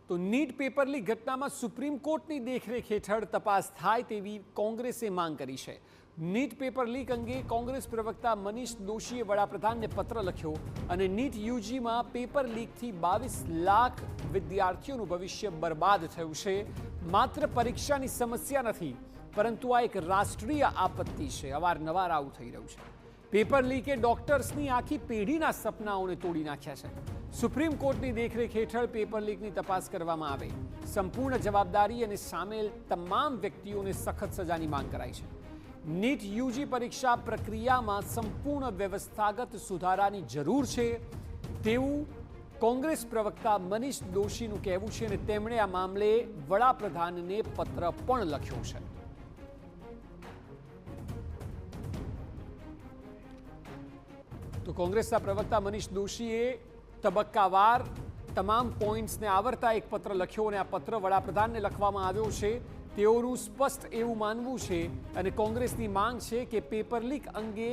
તો NEET paper leak ઘટનામાં supreme કોર્ટની દેખરેખ હેઠળ તપાસ થાય તેવી કોંગ્રેસે માંગ કરી છે। નીટ પેપર લીક અંગે કોંગ્રેસ પ્રવક્તા મનીષ દોશીએ વડાપ્રધાનને પત્ર લખ્યો અને નીટ યુજીમાં પેપર લીકથી 22 લાખ વિદ્યાર્થીઓનું ભવિષ્ય બરબાદ થયું છે। માત્ર પરીક્ષાની સમસ્યા નથી, પરંતુ આ એક રાષ્ટ્રીય આપત્તિ છે। અવારનવાર આવું થઈ રહ્યું છે। પેપર લીકે ડોક્ટર્સની આખી પેઢીના સપનાઓને તોડી નાખ્યા છે। સુપ્રીમ કોર્ટની દેખરેખ હેઠળ પેપર લીકની તપાસ કરવામાં આવે, સંપૂર્ણ જવાબદારી અને સામેલ તમામ વ્યક્તિઓને સખત સજાની માંગ કરાઈ છે। નીટ યુજી પરીક્ષા પ્રક્રિયામાં સંપૂર્ણ વ્યવસ્થાગત સુધારાની જરૂર છે તેવું કોંગ્રેસ પ્રવક્તા મનીષ દોશીનું કહેવું છે અને તેમણે આ મામલે વડાપ્રધાનને પત્ર પણ લખ્યો છે। તો કોંગ્રેસના પ્રવક્તા મનીષ દોશીએ તબક્કાવાર તમામ પોઈન્ટ્સને આવરતા એક પત્ર લખ્યો અને આ પત્ર વડાપ્રધાનને લખવામાં આવ્યો છે। તેઓનું સ્પષ્ટ એવું માનવું છે અને કોંગ્રેસની માંગ છે કે પેપર લીક અંગે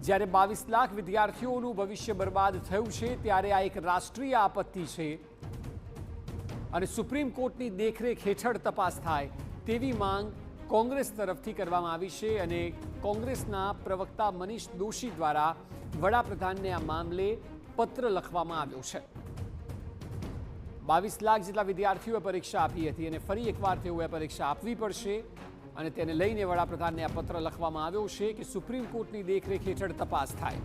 જ્યારે 22 લાખ વિદ્યાર્થીઓનું ભવિષ્ય બરબાદ થયું છે ત્યારે આ એક રાષ્ટ્રીય આપત્તિ છે અને સુપ્રીમ કોર્ટની દેખરેખ હેઠળ તપાસ થાય તેવી માંગ કોંગ્રેસ તરફથી કરવામાં આવી છે અને કોંગ્રેસના પ્રવક્તા મનીષ દોશી દ્વારા વડાપ્રધાનને આ મામલે પત્ર લખવામાં આવ્યો છે। 22 લાખ જેટલા વિદ્યાર્થીઓએ પરીક્ષા આપી હતી અને ફરી એકવાર તેઓએ પરીક્ષા આપવી પડશે અને તેને લઈને વડાપ્રધાનને આ પત્ર લખવામાં આવ્યો છે કે સુપ્રીમ કોર્ટની દેખરેખ હેઠળ તપાસ થાય।